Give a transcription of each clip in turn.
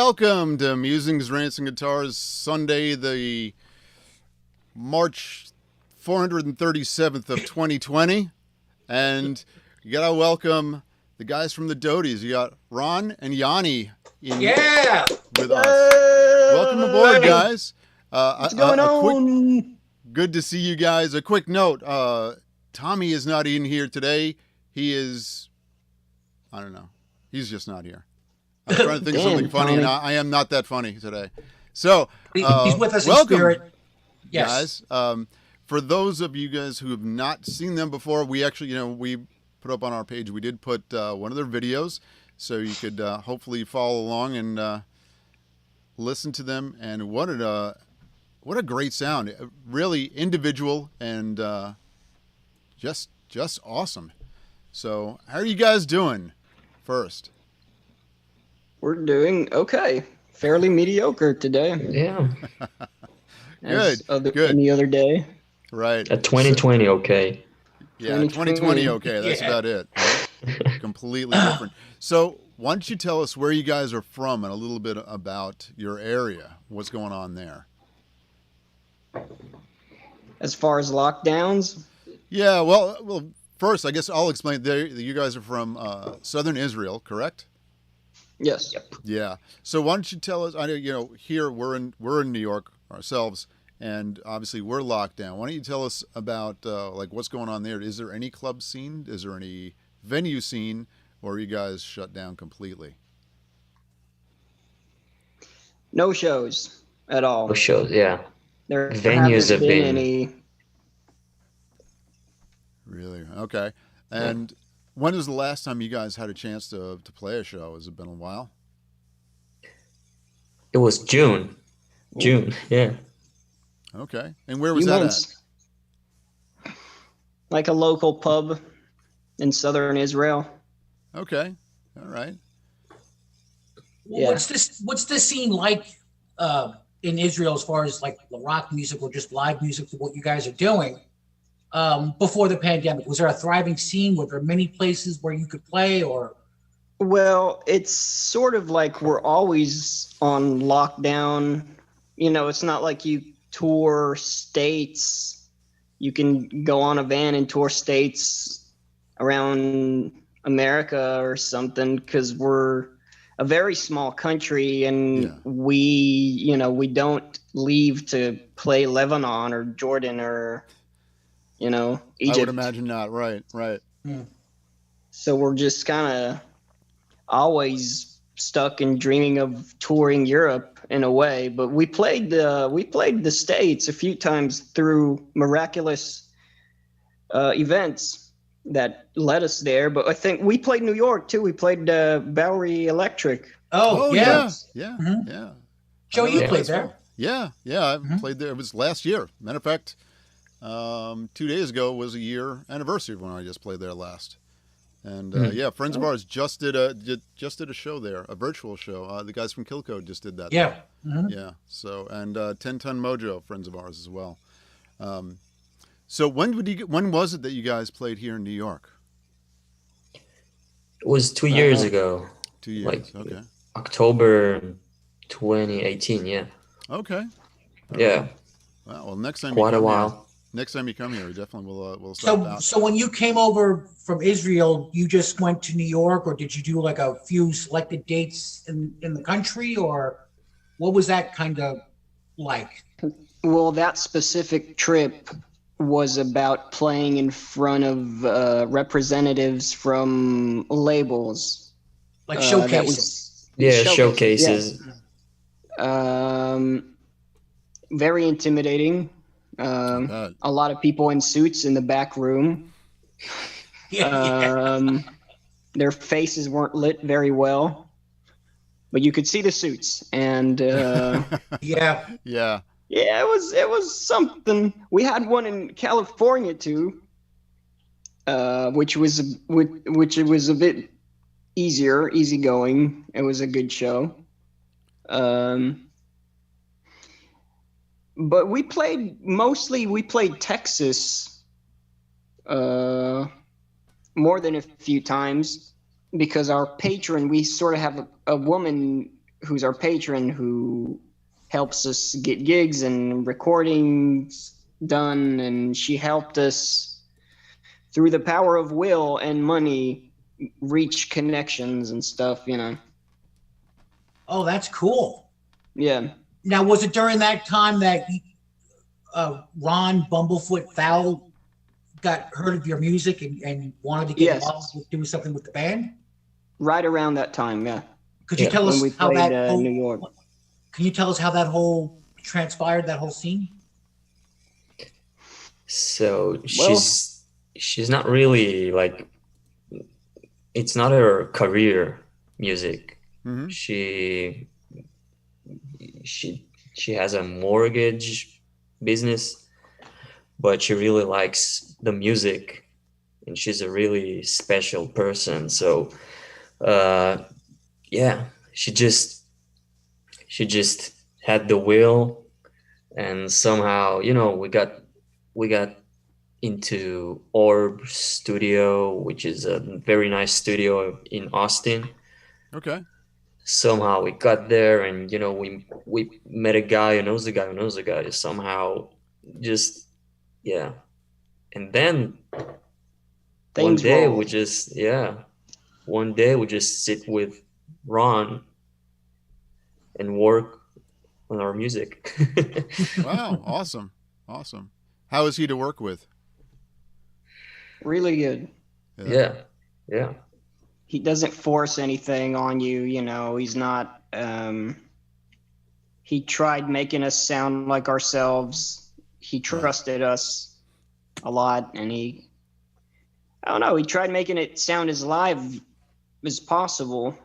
welcome to Musings, Rants, and Guitars, Sunday, the March 437th of 2020. And you gotta welcome the guys from the Dodies. You got Ron and Yanni with us. Welcome aboard, guys. What's going on? Good to see you guys. A quick note, Tommy is not in here today. He is, I don't know, he's just not here. I'm trying to think of something funny, and I am not that funny today. So, he's with us welcome, in spirit. Yes. Guys. For those of you guys who have not seen them before, we actually, we put up on our page, we did put one of their videos, so you could hopefully follow along and listen to them. And what a great sound! Really individual and just awesome. So, how are you guys doing? First. We're doing okay. Fairly mediocre today. Yeah. Good. Any other day. Right. 2020 okay. Yeah, 2020 okay. That's about it. Right? Completely different. So why don't you tell us where you guys are from and a little bit about your area? What's going on there? As far as lockdowns? Yeah, well, first, I guess I'll explain. You guys are from southern Israel, correct? Yes. Yep. Yeah. So why don't you tell us? I know here we're in New York ourselves, and obviously we're locked down. Why don't you tell us about what's going on there? Is there any club scene? Is there any venue scene, or are you guys shut down completely? No shows at all. No shows. Yeah. There Venues have been any. Really? Okay. And when was the last time you guys had a chance to play a show? Has it been a while? It was June. June, yeah. Okay. And where was that at? Like a local pub in southern Israel. Okay. All right. Yeah. What's this scene like in Israel as far as like the rock music or just live music, what you guys are doing? Before the pandemic, was there a thriving scene? Were there many places where you could play, or? Well, it's sort of like we're always on lockdown. It's not like you tour states. You can go on a van and tour states around America or something, because we're a very small country, and we don't leave to play Lebanon or Jordan or Egypt. I would imagine not. Right. So we're just kind of always stuck and dreaming of touring Europe in a way. But we played the States a few times through miraculous events that led us there. But I think we played New York too. We played Bowery Electric. Oh yeah. Mm-hmm. Yeah. Joe, you played there. Yeah. I played there. It was last year. Matter of fact, 2 days ago was a year anniversary of when I just played there last. And friends of ours just did a show there, a virtual show. The guys from Kill Code just did that. Yeah. Yeah. So, and 10 Ton Mojo, friends of ours as well. So when was it that you guys played here in New York? It was 2 years ago. 2 years. Okay. October 2018. Yeah. Okay. Yeah. Well, next time. Quite a while. Next time you come here, we definitely will stop out. So when you came over from Israel, you just went to New York, or did you do like a few selected dates in the country, or what was that kind of like? Well, that specific trip was about playing in front of representatives from labels. Like showcases. Showcases. Yeah. Very intimidating. A lot of people in suits in the back room. Their faces weren't lit very well, but you could see the suits, and yeah. It was something. We had one in California too, which was a bit easygoing. It was a good show. But we played Texas more than a few times, because our patron, we sort of have a woman who's our patron, who helps us get gigs and recordings done, and she helped us through the power of will and money reach connections and stuff, you know. Oh, that's cool. Yeah. Now, was it during that time that Ron Bumblefoot Fowl got heard of your music and wanted to get Yes. involved with doing something with the band? Right around that time, yeah. Could you tell When us we how played that whole, New York. Can you tell us how that whole transpired, that whole scene? So she's not really like, it's not her career music. Mm-hmm. She has a mortgage business, but she really likes the music, and she's a really special person. So yeah, she just had the will, and somehow, you know, we got into Orb Studio, which is a very nice studio in Austin. Okay. Somehow we got there, and you know, we met a guy who knows a guy who knows a guy. Somehow, just yeah, and then one Things day roll. one day we just sit with Ron and work on our music. Wow. Awesome. How is he to work with? Really good. Yeah. He doesn't force anything on you, you know. He's not he tried making us sound like ourselves. He trusted us a lot, and he tried making it sound as live as possible.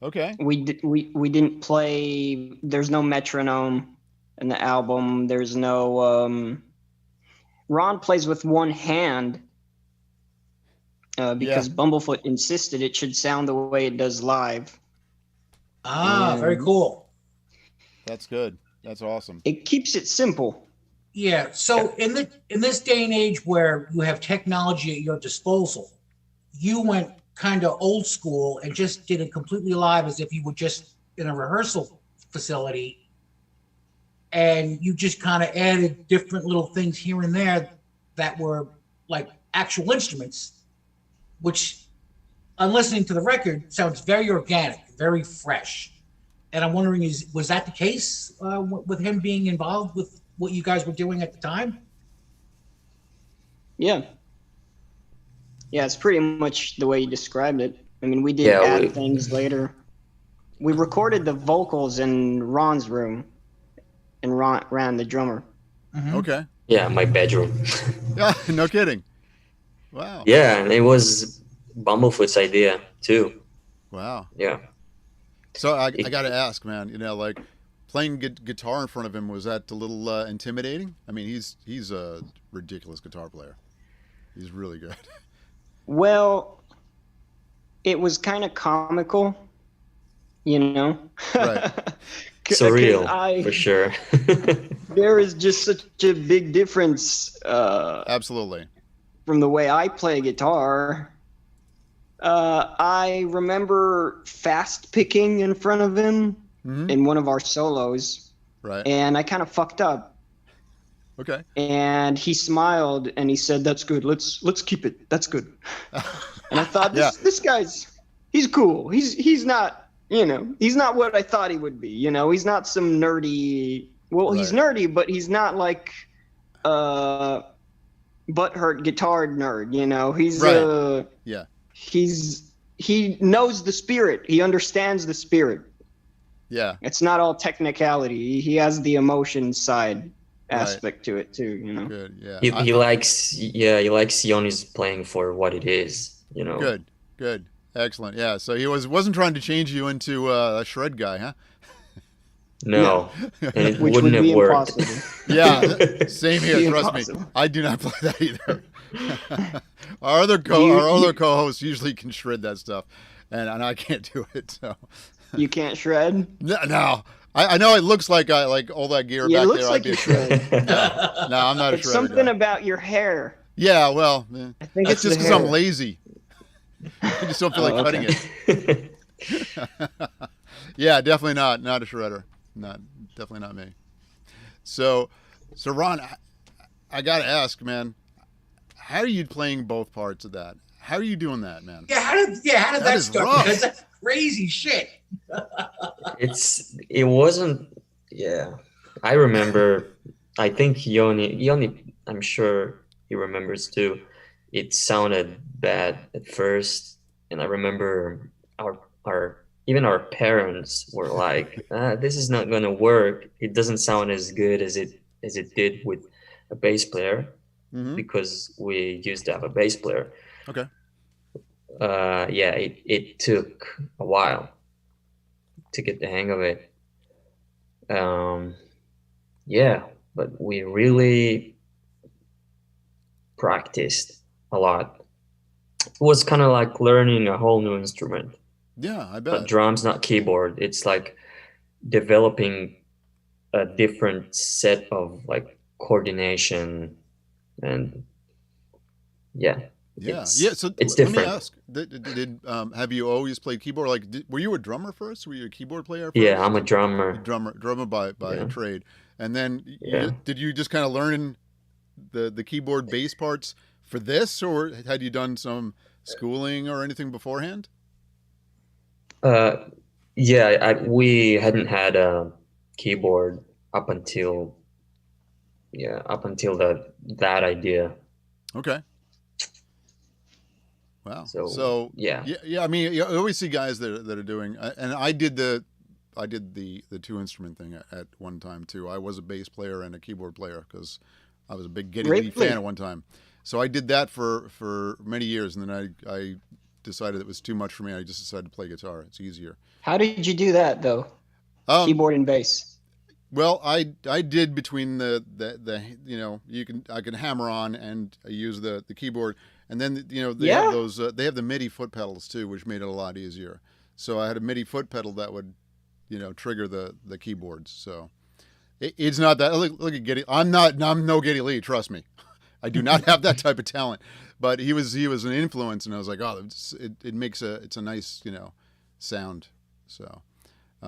Okay. We didn't play, there's no metronome in the album. There's no Ron plays with one hand. Because Bumblefoot insisted it should sound the way it does live. Very cool. That's good. That's awesome. It keeps it simple. Yeah. So in this day and age where you have technology at your disposal, you went kind of old school and just did it completely live, as if you were just in a rehearsal facility, and you just kind of added different little things here and there that were like actual instruments, which, on listening to the record, sounds very organic, very fresh. And I'm wondering, was that the case with him being involved with what you guys were doing at the time? Yeah. Yeah, it's pretty much the way you described it. I mean, we did add things later. We recorded the vocals in Ron's room, and Ron, the drummer. Mm-hmm. Okay. Yeah, my bedroom. Yeah, no kidding. Wow. Yeah, and it was Bumblefoot's idea too. Wow. Yeah. So I got to ask, man, you know, like playing guitar in front of him, was that a little intimidating? I mean, he's a ridiculous guitar player. He's really good. Well, it was kind of comical, you know? Right. Surreal, for sure. There is just such a big difference. Absolutely. From the way I play guitar. I remember fast picking in front of him in one of our solos. Right. And I kind of fucked up. Okay. And he smiled and he said, "That's good. Let's keep it. That's good." And I thought, this guy's, he's cool. He's not, you know, he's not what I thought he would be. You know, he's not some nerdy. Well, he's nerdy, but he's not like butthurt guitar nerd. You know, he's he knows the spirit. He understands the spirit. Yeah. It's not all technicality. He has the emotion side aspect to it too, you know. Good. Yeah. He likes Ionis playing for what it is, you know. Good. Excellent. Yeah. So he wasn't trying to change you into a shred guy, huh? No. And it Which wouldn't would be have worked. impossible. Yeah. Same here. Trust me. I do not play that either. Our other co-hosts usually can shred that stuff, and I can't do it. So. You can't shred? No. I know it looks like all that gear back it looks there. like you shred. No, I'm not a shredder. It's something guy. about your hair. Yeah, well, I think that's it's just the because I'm hair. lazy. I just don't feel like cutting it. Yeah, definitely not a shredder. Definitely not me. So Ron, I gotta ask, man, how are you playing both parts of that? How are you doing that, man? Yeah, how did that is start? rough. Because that's crazy shit. It wasn't. Yeah, I remember. I think Yoni. I'm sure he remembers too. It sounded bad at first, and I remember our even our parents were like, "This is not gonna work. It doesn't sound as good as it did with a bass player Mm-hmm. because we used to have a bass player." Okay. Yeah, it took a while to get the hang of it. Um, yeah, but we really practiced a lot. It was kind of like learning a whole new instrument. Yeah, I Not bet. drums, not keyboard. It's like developing a different set of like coordination and yeah, Yeah, yeah. So it's let me different. ask: have you always played keyboard? Like, were you a drummer first? Were you a keyboard player Yeah, I'm first? a drummer. Drummer by Yeah, trade, and then yeah. did you just kind of learn the keyboard bass parts for this, or had you done some schooling or anything beforehand? Uh, yeah, we hadn't had a keyboard up until that idea. Okay. Wow. So So yeah, yeah. I mean, you always see guys that are doing, and I did the two instrument thing at one time too. I was a bass player and a keyboard player because I was a big Geddy Lee fan Really? at one time. So I did that for many years, and then I decided it was too much for me. I just decided to play guitar. It's easier. How did you do that though? Um, Keyboard and bass. well, I did between the I can hammer on and I use the keyboard, and then they have Yeah. those they have the MIDI foot pedals too, which made it a lot easier. So I had a MIDI foot pedal that would trigger the keyboards. So it's not that look at Geddy. I'm no Geddy Lee. Trust me, I do not have that type of talent. But he was an influence, and I was like, oh, it makes it's a nice sound. So.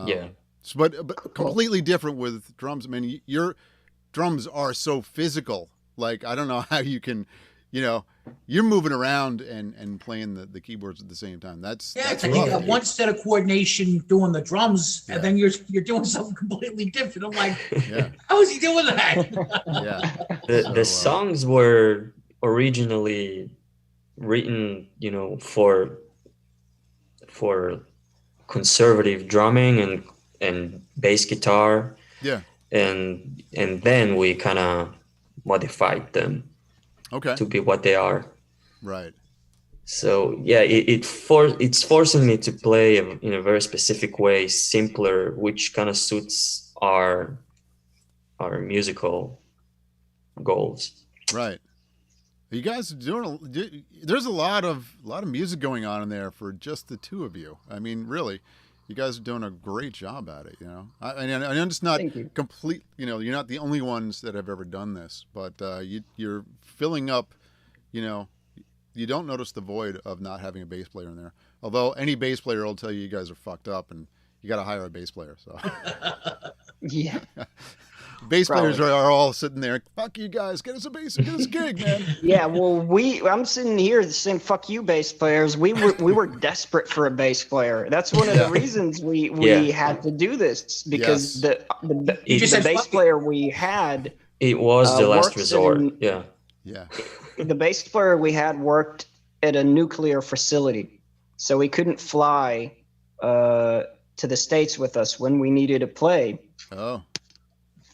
yeah. But completely different with drums. I mean, your drums are so physical. Like I don't know how you can, you're moving around and playing the keyboards at the same time. That's It's like you got one set of coordination doing the drums, Yeah. and then you're doing something completely different. I'm like, Yeah, how is he doing that? yeah. The songs were originally written, for conservative drumming and bass guitar, Yeah. and then we kind of modified them Okay. to be what they are. Right. So yeah, it's forcing me to play in a very specific way, simpler, which kind of suits our musical goals. Right. You guys are there's a lot of music going on in there for just the two of you. I mean, really, you guys are doing a great job at it. I'm just not Thank you. complete. You're not the only ones that have ever done this, but you're filling up. You don't notice the void of not having a bass player in there. Although any bass player will tell you guys are fucked up and you got to hire a bass player. So Yeah. bass players Probably. are all sitting there. Fuck you guys, get us a gig, man. Yeah, well, I'm sitting here saying "fuck you, bass players." We were desperate for a bass player. That's one of the reasons we Yeah. had to do this because Yes. You just the said bass fuck it. player we had, It was the last works resort. in- Yeah. Yeah. the bass player we had worked at a nuclear facility, so we couldn't fly to the States with us when we needed to play. Oh.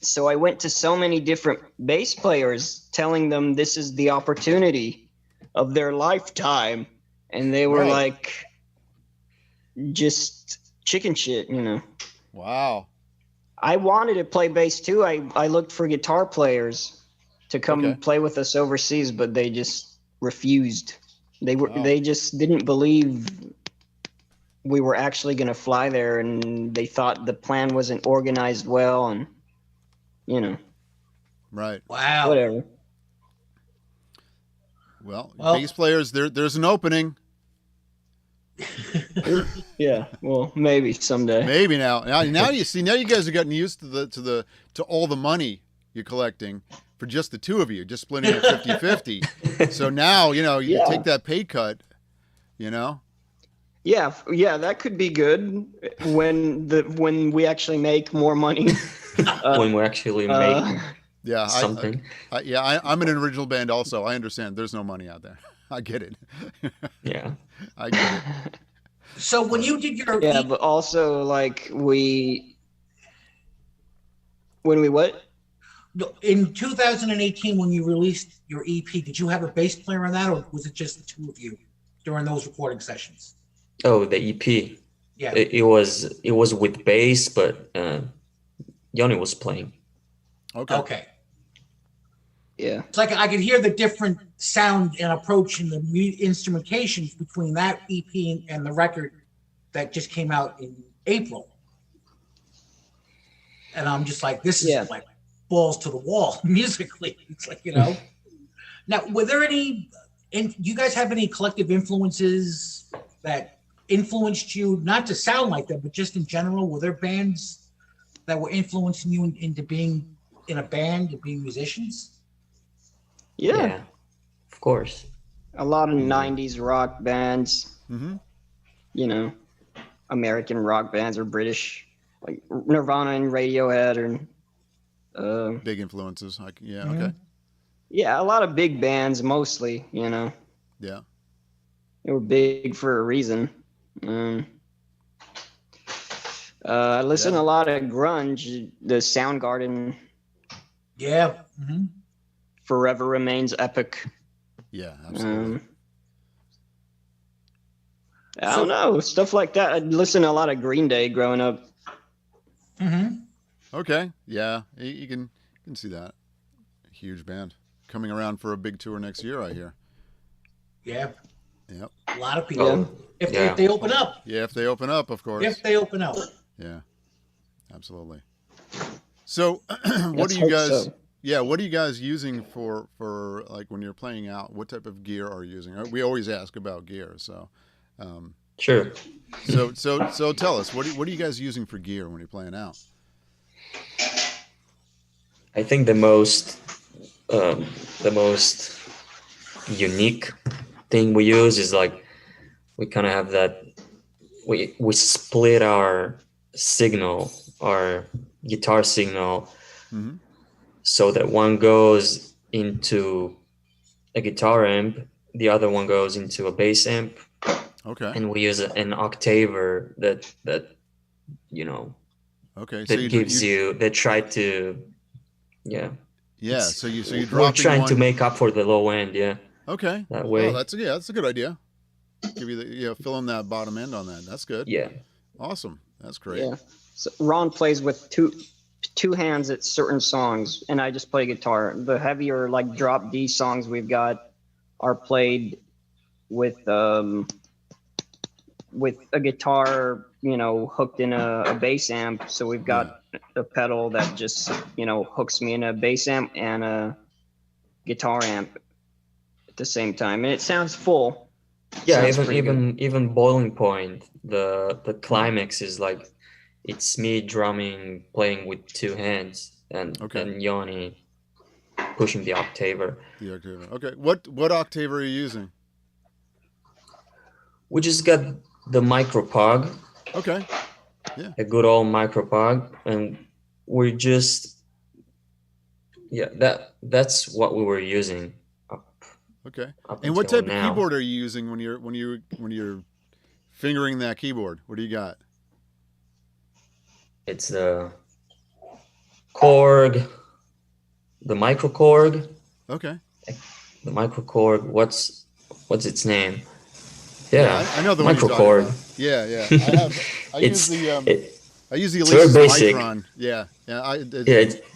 So I went to so many different bass players telling them this is the opportunity of their lifetime. And they were Right. like, just chicken shit, Wow. I wanted to play bass too. I looked for guitar players to come Okay. play with us overseas, but they just refused. Wow. They just didn't believe we were actually going to fly there, and they thought the plan wasn't organized well, and Right. Wow. whatever. Well, Well- bass players, there's an opening. Yeah, well, maybe someday. Maybe now you see, now you guys have gotten used to all the money you're collecting for just the two of you, just splitting it 50-50. So now, you know, you Yeah. take that pay cut, you know? Yeah, that could be good when we actually make more money. When we actually make Yeah. something. I'm in an original band also. I understand there's no money out there. I get it. Yeah. I get it. So when you did your Yeah, but also like when we what? in 2018 when you released your EP, did you have a bass player on that, or was it just the two of you during those recording sessions? Oh, the EP. Yeah. It was with bass, but Yoni was playing. Okay. Yeah. It's like I could hear the different sound and approach in the instrumentation between that EP and the record that just came out in April. And I'm just like, this is like balls to the wall musically. It's like, you know. Now, were there any, and you guys have any collective influences that influenced you, not to sound like them, but just in general? Were there bands that were influencing you into being in a band and being musicians? Yeah. Of course. A lot of 90s rock bands. Mm-hmm. You know, American rock bands or British, like Nirvana and Radiohead, or big influences. Okay. Yeah, a lot of big bands mostly, you know. Yeah. They were big for a reason. I listen to a lot of grunge, the Soundgarden. Yeah. Forever Remains epic. Yeah, absolutely. I don't know, stuff like that. I'd listen to a lot of Green Day growing up. Okay, yeah, you can see that. Huge band coming around for a big tour next year, I hear. Yeah. Yep. A lot of people. If they open up. Yeah, if they open up, of course. If they open up. Yeah, absolutely. So, what do you guys? So. Yeah, what are you guys using for like when you're playing out? What type of gear are you using? We always ask about gear, so. Sure. So tell us, what are you guys using for gear when you're playing out? I think the most unique thing we use is like we kind of have that we split our signal, our guitar signal, so that one goes into a guitar amp, the other one goes into a bass amp. Okay. And we use an octaver that you know. Okay. That gives you that try to. Yeah. Yeah. So you're dropping. We're trying to make up for the low end. Yeah. Okay. That way. Oh, that's a good idea. Give you fill in that bottom end on that. That's good. Yeah. Awesome. That's great. Yeah. So Ron plays with two hands at certain songs, and I just play guitar. The heavier like drop D songs we've got are played with a guitar, you know, hooked in a bass amp. So we've got a pedal that just, you know, hooks me in a bass amp and a guitar amp at the same time, and it sounds full. Yeah, even Boiling Point, the climax is like it's me drumming, playing with two hands, and Yoni pushing the octaver. The octaver. Okay. What octaver are you using? We just got the micropog. Okay. Yeah. A good old micropog, and we're just that's what we were using. Okay. And what type of keyboard are you using when you're fingering that keyboard? What do you got? It's the Korg, the Micro Korg. Okay. The Micro Korg. What's its name? Yeah, I know the Micro Korg. Yeah. I use the very Elise basic. Micron. Yeah.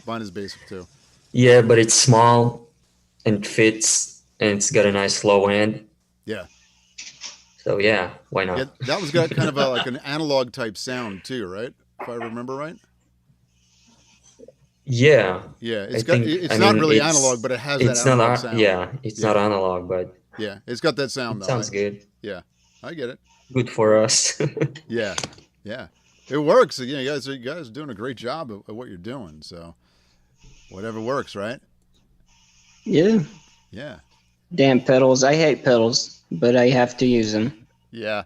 Mine is basic too. Yeah, but it's small and fits, and it's got a nice low end. Yeah. So yeah, why not? Yeah, that was got kind of like an analog type sound too, right? If I remember right. Yeah. Yeah, it's not really analog, but it has that analog sound. Yeah, it's not analog, but yeah, it's got that sound. It sounds good. Yeah, I get it. good for us. Yeah, yeah, it works. You know, you guys are doing a great job at what you're doing. So whatever works, right? Yeah. Yeah, Damn pedals. I hate pedals, but I have to use them. yeah.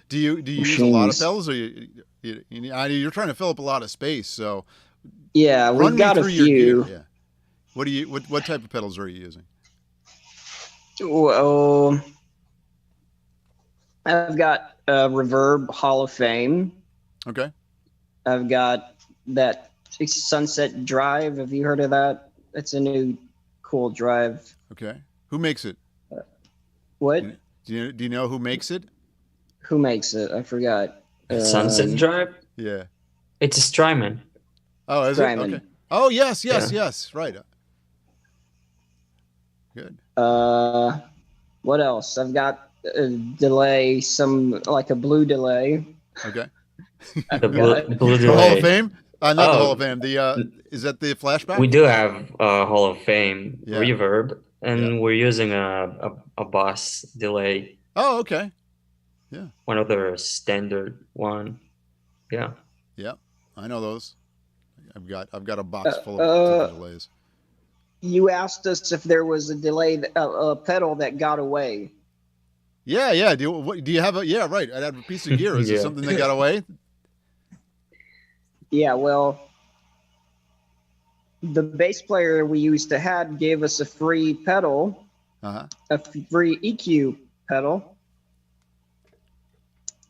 Do you use a lot of Machines. pedals, or you're trying to fill up a lot of space? So Yeah, run we've me got a through your gear. few. Yeah. What type of pedals are you using? Well, I've got Reverb Hall of Fame. Okay. I've got that Sunset Drive. Have you heard of that? It's a new cool drive. Okay. Who makes it? What? Do you know who makes it? Who makes it? I forgot. Sunset Drive. Yeah. It's a Strymon. Oh, is Strymon. it? Okay. Oh, yes, Yeah. yes. Right. Good. What else? I've got a delay, like a blue delay. Okay. The blue The Hall of delay. Fame? Not the Oh. Hall of Fame. The is that the flashback? We do have a Hall of Fame Yeah. reverb, and Yeah. we're using a Boss delay, Oh, okay. one of the standard one. Yeah. Yeah, I know those. I've got a box full of delays. You asked us if there was a delay, a pedal that got away. Yeah. Do you have a? Yeah, right. I have a piece of gear. Is it Yeah. something that got away? Yeah, well, the bass player we used to have gave us a free pedal, Uh-huh. a free EQ pedal,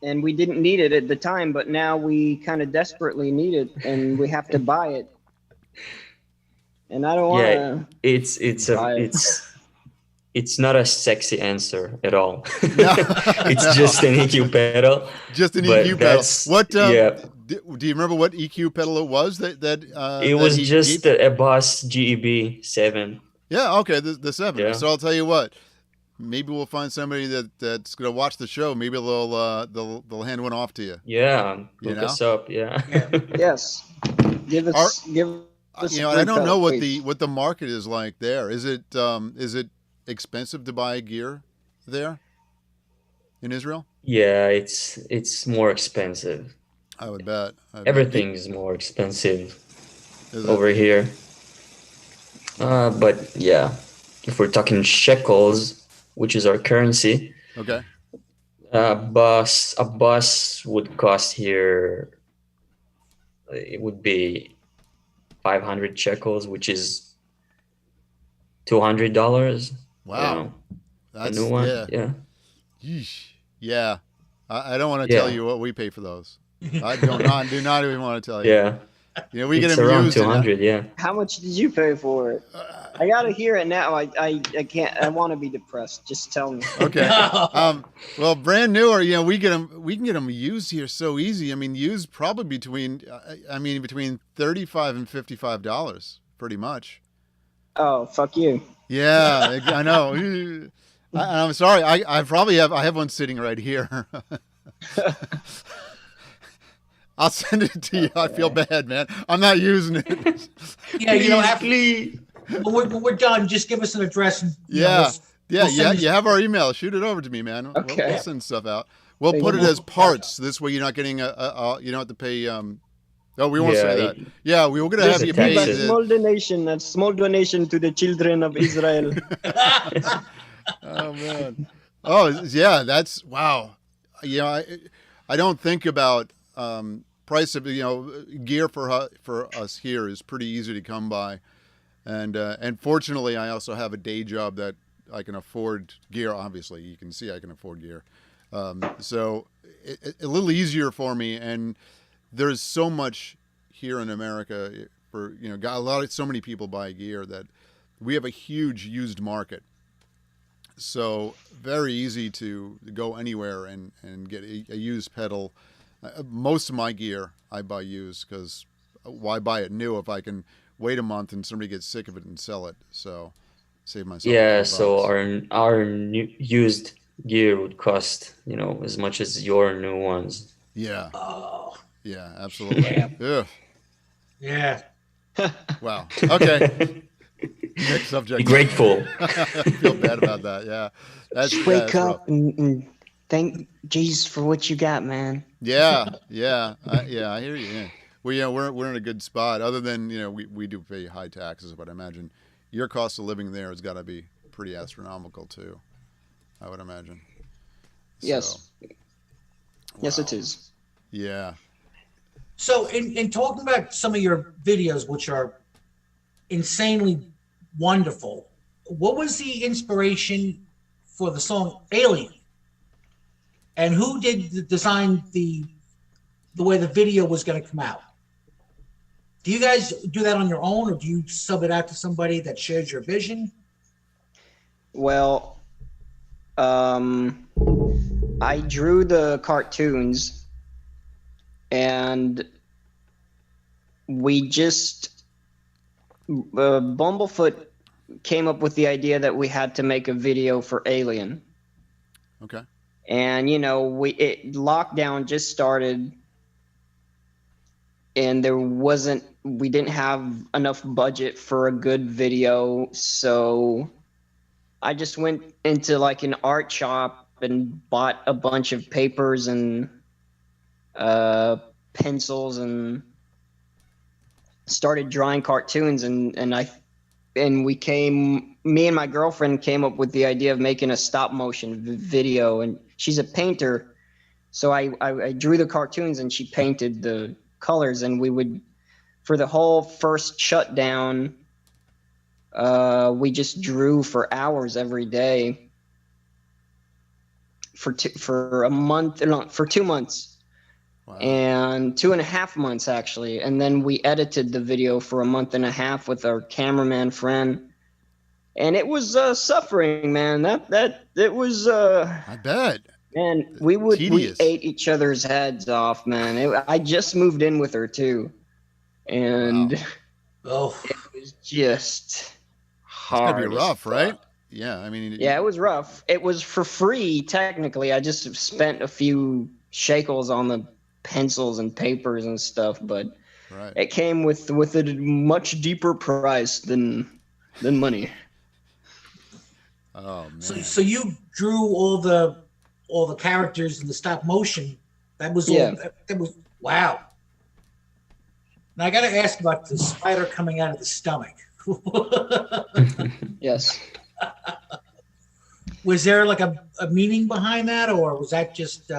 and we didn't need it at the time, but now we kind of desperately need it, and we have to buy it. And I don't want Yeah, to. it's not a sexy answer at all. No. It's No. just an EQ pedal. Just an But EQ pedal. that's- What? yeah. Do you remember what EQ pedal it was It that was he just gave? a Boss GEB 7. Yeah. Okay. The 7. Yeah. So I'll tell you what. Maybe we'll find somebody that's gonna watch the show. Maybe they'll hand one off to you. Yeah, You hook know? us up. Yeah. Yes, give us. You know, I don't know what the market is like there. Is it expensive to buy gear there in Israel? Yeah, it's more expensive. I would bet. Everything is more expensive Is it? over here. But yeah, if we're talking shekels, which is our currency, Okay. a bus would cost here. It would be 500 shekels, which is $200. Wow. A That's new one. yeah. Yeah. Yeesh. Yeah. I don't want to Yeah. tell you what we pay for those. I do not even want to tell you. Yeah. You know, we It's get them around used. in- 200. Yeah. How much did you pay for it? I gotta hear it now. I can't. I want to be depressed. Just tell me. Okay. Well, brand new, or we can get them used here so easy. I mean, used probably between $35 and $55, pretty much. Oh, fuck you. Yeah, I know. I'm sorry. I probably have one sitting right here. I'll send it to you. I feel bad, man. I'm not using it. Yeah, when we're done, just give us an address. And, Yeah. Yeah, we'll send you have our email. Shoot it over to me, man. Okay. We'll send stuff out. We'll Thank put it you. as parts. This way, you're not getting you don't have to pay. Oh, we won't Yeah, say that. Yeah, we were gonna have There's you a pay. Give a taxes. small donation. A small donation to the children of Israel. Oh man. Oh yeah, that's wow. I don't think about price of gear for us here is pretty easy to come by, and fortunately I also have a day job that I can afford gear. Obviously, you can see I can afford gear, so a little easier for me. And there's so much here in America for so many people buy gear that we have a huge used market. So very easy to go anywhere and get a used pedal. Most of my gear I buy used, because why buy it new if I can wait a month and somebody gets sick of it and sell it? So save myself. Yeah. $100. So our new used gear would cost as much as your new ones. Yeah, Oh, yeah, absolutely. Ugh. yeah. Wow. Okay. Next subject. Be grateful. I feel bad about that. Yeah, that's Wake that's up and thank Jesus for what you got, man. Yeah, yeah, I hear you. Yeah. Well, yeah, we're in a good spot. Other than we do pay high taxes, but I imagine your cost of living there has got to be pretty astronomical too. I would imagine. So, Yes. Yes, wow. it is. Yeah. So, in talking about some of your videos, which are insanely wonderful, what was the inspiration for the song "Alien"? And who did design the way the video was going to come out? Do you guys do that on your own, or do you sub it out to somebody that shares your vision? Well, I drew the cartoons, and we just Bumblefoot came up with the idea that we had to make a video for Alien. Okay. And lockdown just started, and we didn't have enough budget for a good video, so I just went into like an art shop and bought a bunch of papers and pencils and started drawing cartoons, and me and my girlfriend came up with the idea of making a stop motion video, and she's a painter, so I drew the cartoons and she painted the colors, and we would, for the whole first shutdown, we just drew for hours every day for 2 months. Wow. And 2.5 months actually, and then we edited the video for a month and a half with our cameraman friend, and it was suffering, man. That it was I bet. man, we Tedious. ate each other's heads off, man. I just moved in with her too, and Oh, it was just It's hard. gotta be as rough, fuck. right? Yeah. I mean. Yeah, it was rough. It was for free, technically. I just spent a few shekels on the pencils and papers and stuff, but Right. it came with a much deeper price than money. Oh man. so you drew all the characters in the stop motion. That was all. Yeah. That was wow. Now I got to ask about the spider coming out of the stomach. Yes. Was there like a meaning behind that, or was that just?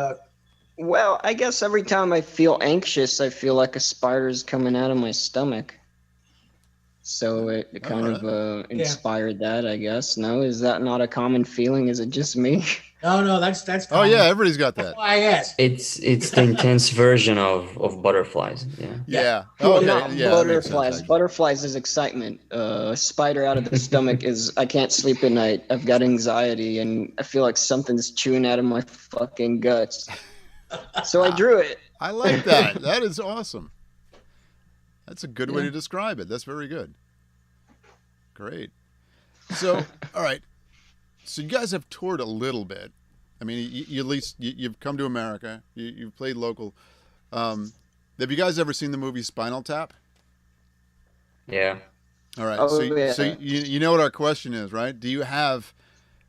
Well, I guess every time I feel anxious, I feel like a spider's coming out of my stomach. So it kind of inspired that, I guess. No, is that not a common feeling? Is it just me? No, that's. Oh common. yeah, everybody's got That's that. why I asked. It's the intense version of butterflies. Yeah. Yeah. Well, Okay. not Yeah. that makes sense, butterflies. actually. Butterflies is excitement. Spider out of the stomach is I can't sleep at night. I've got anxiety, and I feel like something's chewing out of my fucking guts. So I drew it. I like that. That is awesome. That's a good way to describe it. That's very good. Great. So, all right. So you guys have toured a little bit. I mean, you at least you've come to America. You've played local. Have you guys ever seen the movie Spinal Tap? Yeah. All right. Oh, so yeah. so you know what our question is, right? Do you have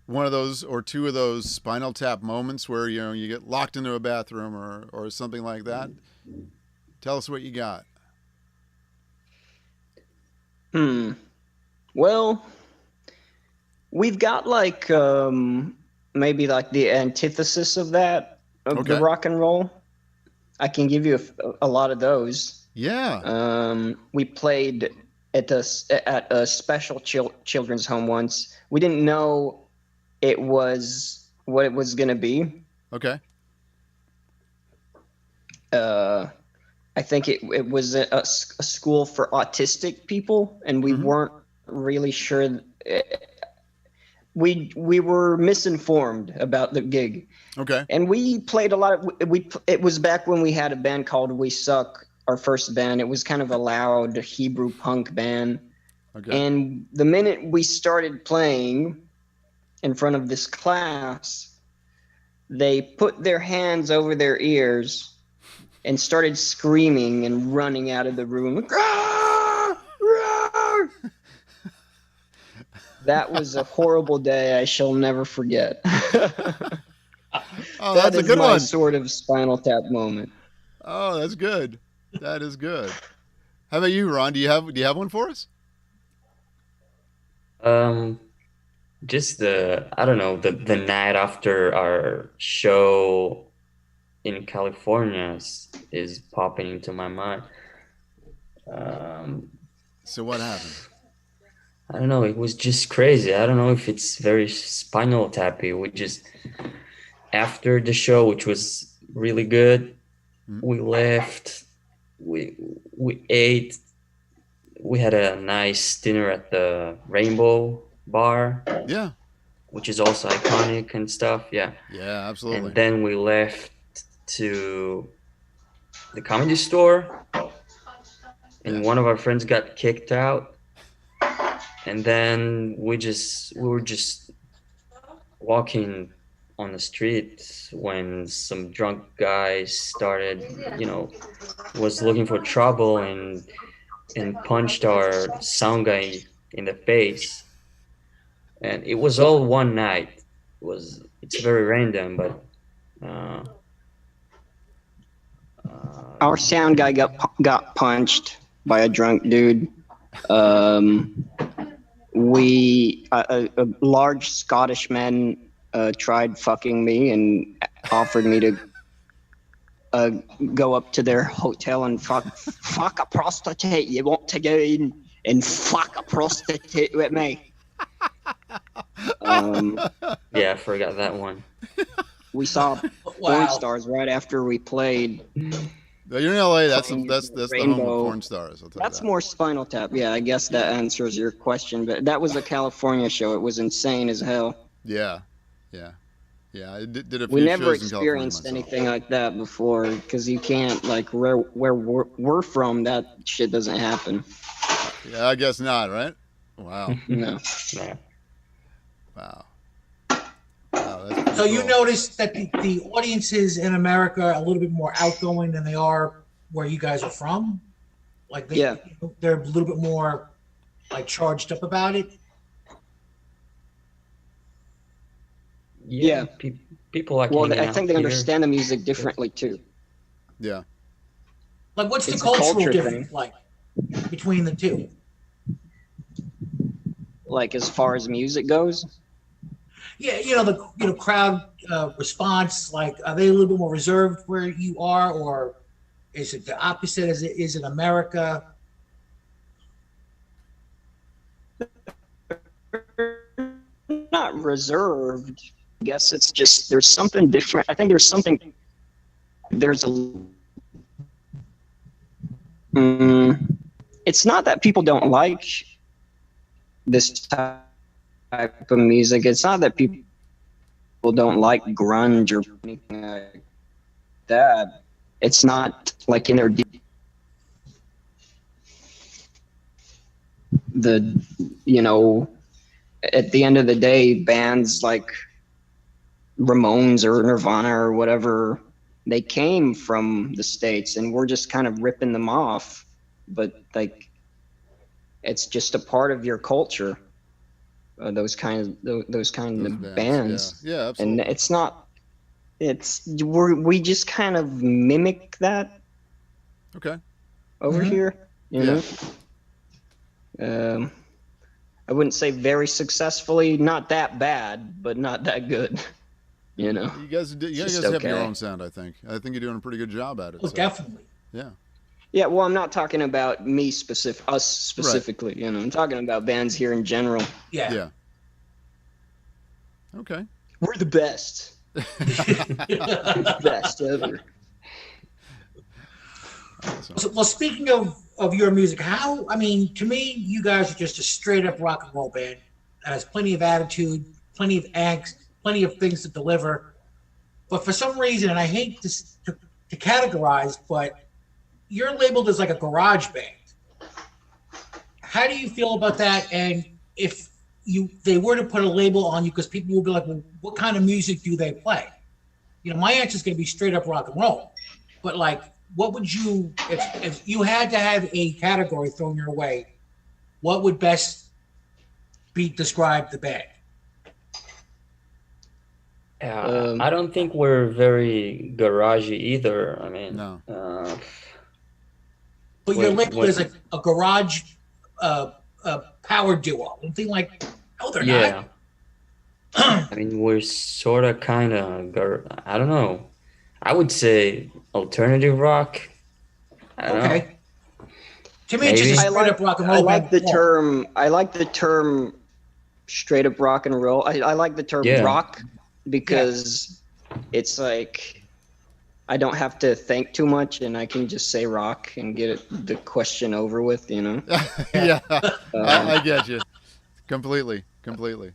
one of those or two of those Spinal Tap moments where you get locked into a bathroom or something like that? Tell us what you got. Well, we've got like maybe like the antithesis of that of the Okay. rock and roll. I can give you a lot of those. Yeah. We played at a special children's home once. We didn't know it was what it was going to be. Okay. I think it was a school for autistic people, and we weren't really sure. We were misinformed about the gig, Okay. and we played a lot of. It was back when we had a band called We Suck. Our first band. It was kind of a loud Hebrew punk band, Okay. and the minute we started playing in front of this class, they put their hands over their ears and started screaming and running out of the room. That was a horrible day I shall never forget. Oh, That that's a is good my one. sort of Spinal Tap moment. Oh, that's good. That is good. How about you, Ron? Do you have one for us? Um, just I don't know, the night after our show in California is popping into my mind. Um, So what happened? I don't know. It was just crazy. I don't know if it's very Spinal Tappy. We just after the show, which was really good, Mm. we left. We we ate. We had a nice dinner at the Rainbow Bar, Yeah. which is also iconic and stuff. Yeah, Yeah, absolutely. and then we left to the comedy store, and Yes. one of our friends got kicked out, and then we were just walking on the street when some drunk guy started, was looking for trouble and punched our sound guy in the face. And it was all one night. It's very random, but uh, Our sound guy got punched by a drunk dude. Um, a large Scottish man tried fucking me and offered me to uh, go up to their hotel and fuck a prostitute. You want to go in and fuck a prostitute with me? yeah, I forgot that one. We saw porn Wow. stars right after we played. You're in LA. That's Playing that's the that's the home of Rainbow. porn stars. I'll tell That's you that. more Spinal Tap. Yeah, I guess that answers your question. But that was a California show. It was insane as hell. Yeah, yeah, yeah. I did a We few never shows in California experienced myself. anything like that before because you can't, like, where we're from, that shit doesn't happen. Yeah, I guess not. Right? Wow. No. Yeah. Wow. Wow. That's pretty So you cool. notice that the audiences in America are a little bit more outgoing than they are where you guys are from? Like Yeah. they're a little bit more like charged up about it? Yeah. People like Well, hanging I out think they here. understand the music differently too. Yeah. Like what's the It's a cultural culture difference thing. like between the two? Like, as far as music goes. Yeah, the crowd response, like are they a little bit more reserved where you are, or is it the opposite as it is in America? Not reserved. I guess it's just there's something different. I think there's a it's not that people don't like this type of music. It's not that people don't like grunge or anything like that. It's not like in their at the end of the day, bands like Ramones or Nirvana or whatever, they came from the States and we're just kind of ripping them off. But like, it's just a part of your culture. Those kind of bands. Yeah. Yeah. Absolutely. And it's not. We just kind of mimic that Okay. over Mhm. here. You Yeah. know. I wouldn't say very successfully. Not that bad, but not that good. You know. You guys just have your okay. own sound. I think you're doing a pretty good job at it. Oh, so, definitely. Yeah. Yeah, well, I'm not talking about us specifically. You know, I'm talking about bands here in general. Yeah. Yeah. Okay. We're the best, best ever. Awesome. So, well, speaking of your music, to me, you guys are just a straight up rock and roll band that has plenty of attitude, plenty of angst, plenty of things to deliver. But for some reason, and I hate to categorize, but you're labeled as like a garage band. How do you feel about that? And if they were to put a label on you, because people will be like, well, what kind of music do they play? My answer is going to be straight up rock and roll. But like, what would you, if you had to have a category thrown your way, what would best describe the band? I don't think we're very garagey either. I mean, No. But your When- label when- is a garage power duo. Something like, no, they're yeah. not. I mean, we're sort of kind of, I don't know. I would say alternative rock. I don't know. Okay. To me, it's just a Maybe. straight up rock and I roll. like the band. term. I like the term straight up rock and roll. I like the term Yeah. rock because it's like I don't have to think too much and I can just say rock and get the question over with, you know. Yeah, I get you completely.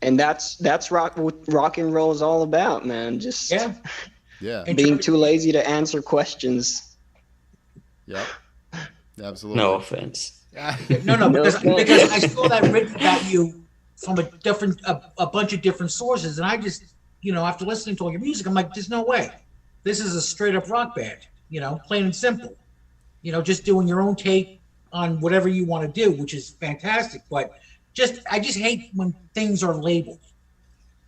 And that's rock and roll is all about, man. Just Yeah. Yeah, And being too lazy to answer questions. yep, absolutely. No offense. No, No because offense. I saw that written about you from a bunch of different sources, and I just, after listening to all your music, I'm like, there's no way. This is a straight up rock band, plain and simple. Just doing your own take on whatever you want to do, which is fantastic. But I just hate when things are labeled.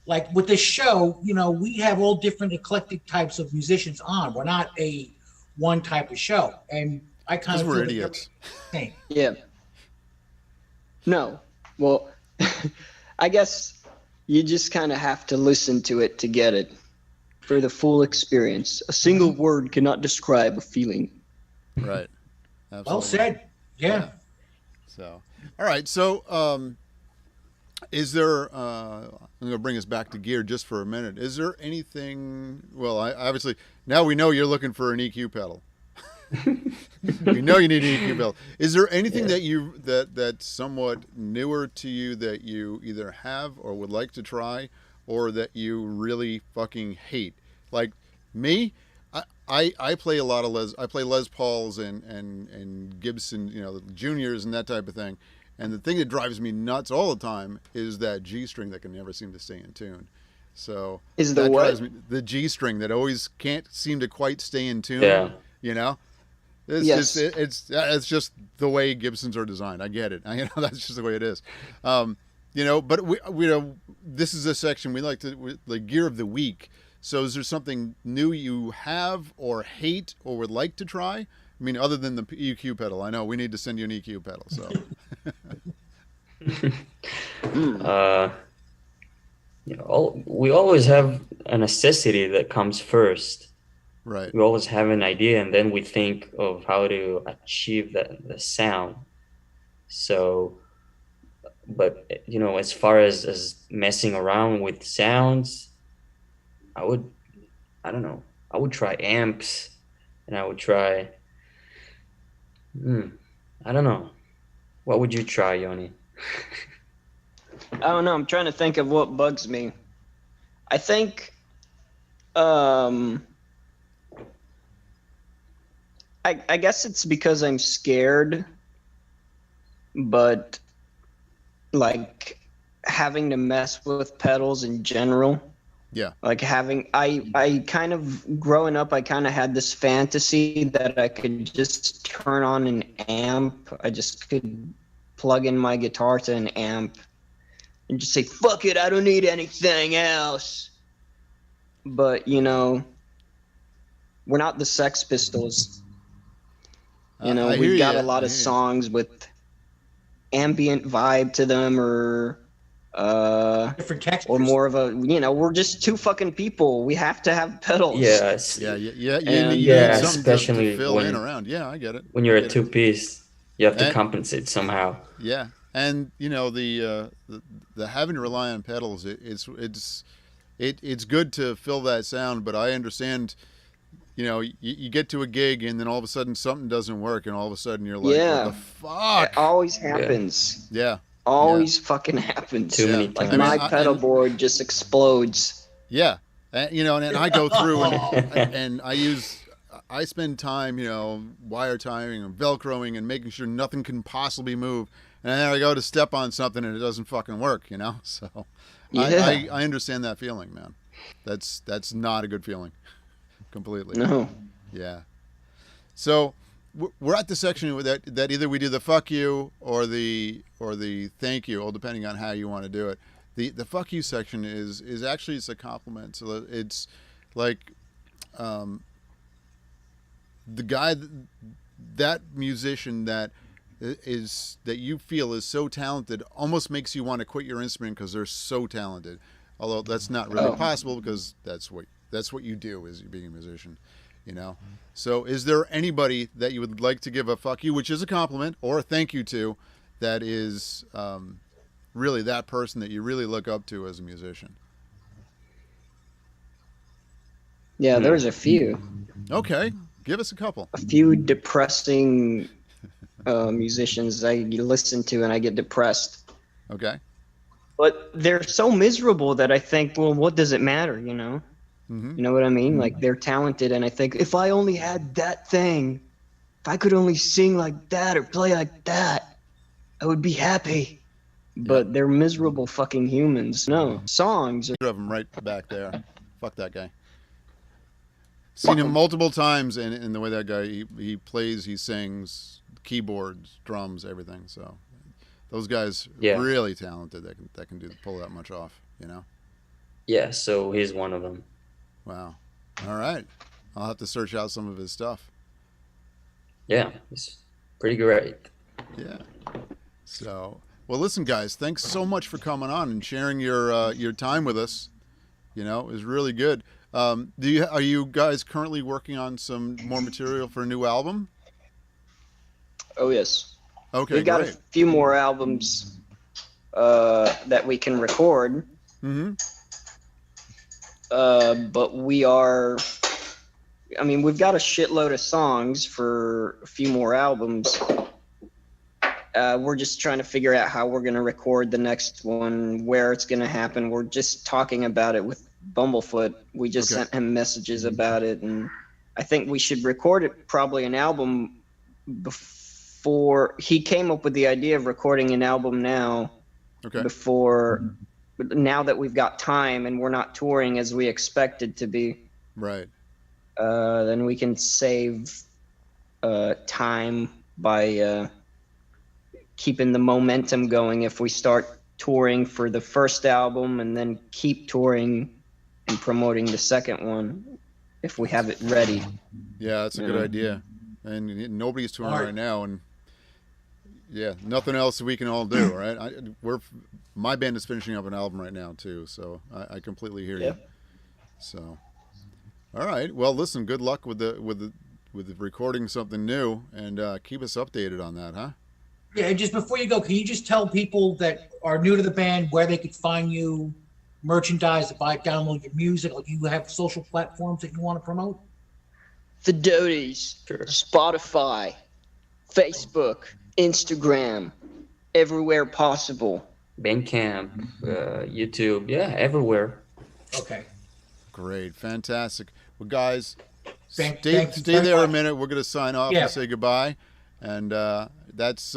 Like with this show, we have all different eclectic types of musicians on. We're not a one type of show, and I kind Because of we're feel that idiots. thing. Yeah. No. Well, I guess you just kind of have to listen to it to get it for the full experience. A single word cannot describe a feeling. Right. Absolutely. Well said. Yeah. So, all right. So, is there? I'm going to bring us back to gear just for a minute. Is there anything? Well, obviously now we know you're looking for an EQ pedal. We know you need an EQ pedal. Is there anything that's somewhat newer to you that you either have or would like to try, or that you really fucking hate? Like me, I play a lot of I play Les Pauls and Gibson, the juniors and that type of thing. And the thing that drives me nuts all the time is that G string that can never seem to stay in tune. So Is the that what? drives me, the G string that always can't seem to quite stay in tune. Yeah. It's Yes. it's just the way Gibsons are designed. I get it. That's just the way it is. But we this is a section we like to the gear of the week. So is there something new you have or hate or would like to try? I mean, other than the EQ pedal. I know we need to send you an EQ pedal. So we always have a necessity that comes first. right. We always have an idea, and then we think of how to achieve the sound. So, but as far as messing around with sounds, I don't know. I would try amps, and I would try. I don't know. What would you try, Yoni? I don't know. I'm trying to think of what bugs me. I think, I guess it's because I'm scared, but like having to mess with pedals in general. Yeah. Like I kind of growing up, I kind of had this fantasy that I could just turn on an amp. I just could plug in my guitar to an amp and just say, fuck it, I don't need anything else. But, we're not the Sex Pistols. I hear We've got ya. a lot I of hear ya. songs with ambient vibe to them or Different textures. or more of a, we're just two fucking people. We have to have pedals. Yes. Yeah. You And- need Yeah, something to especially fill when- in around. Yeah, I get it. When you're I a get it. two-piece, you have to And- compensate somehow. Yeah, and the having to rely on pedals, it's good to fill that sound, but I understand. You get to a gig and then all of a sudden something doesn't work, and all of a sudden you're like, Yeah. "What the fuck?" It always happens. Yeah, Always fucking happens. Too many Yeah. Like times. my I- pedal and- board just explodes. yeah, and I go through and I spend time, wire tying and velcroing and making sure nothing can possibly move, and then I go to step on something and it doesn't fucking work, So Yeah. I understand that feeling, man. That's not a good feeling. Completely. No. Yeah. So we're at the section that either we do the fuck you or the thank you, all depending on how you want to do it. the fuck you section is actually, it's a compliment. So it's like the guy, that musician that you feel is so talented almost makes you want to quit your instrument because they're so talented. Although that's not really possible, because that's what you do, is being a musician, you know. So is there anybody that you would like to give a fuck you, which is a compliment, or a thank you to, that is really that person that you really look up to as a musician? Yeah, there's a few. Okay, give us a couple. A few depressing musicians I listen to and I get depressed. Okay. But they're so miserable that I think, well, what does it matter, you know? Mm-hmm. You know what I mean? Like, they're talented, and I think, if I only had that thing, if I could only sing like that or play like that, I would be happy. But they're miserable fucking humans. No, songs are... Two of them right back there. Fuck that guy. Seen him multiple times, and the way that guy, he plays, he sings, keyboards, drums, everything. So those guys really talented. That can pull that much off, you know. Yeah, so he's one of them. Wow. All right, I'll have to search out some of his stuff. Yeah, he's pretty great. Yeah. So, well, listen, guys, thanks so much for coming on and sharing your time with us. You know, it was really good. Are you guys currently working on some more material for a new album? Oh, yes. Okay, we got great. a few more albums that we can record. Mm-hmm. But we've got a shitload of songs for a few more albums. We're just trying to figure out how we're going to record the next one, where it's going to happen. We're just talking about it with Bumblefoot. We just sent him messages about it, and I think we should record it, probably an album, before he came up with the idea of recording an album now. Now that we've got time and we're not touring as we expected to be, right? Then we can save time by keeping the momentum going. If we start touring for the first album and then keep touring and promoting the second one, if we have it ready. Yeah, that's a good idea. And nobody's touring right now, and nothing else we can all do, right? My band is finishing up an album right now too, so I completely hear you. So, all right. Well, listen. Good luck with the recording something new, and keep us updated on that, huh? Yeah, and just before you go, can you just tell people that are new to the band where they could find you, merchandise, to download your music? Like, you have social platforms that you want to promote? The Dodies, Spotify, Facebook, Instagram, everywhere possible. Bandcamp, YouTube, everywhere. Okay. Great, fantastic. Well, guys, Thank stay you there a minute. We're going to sign off and say goodbye. And that's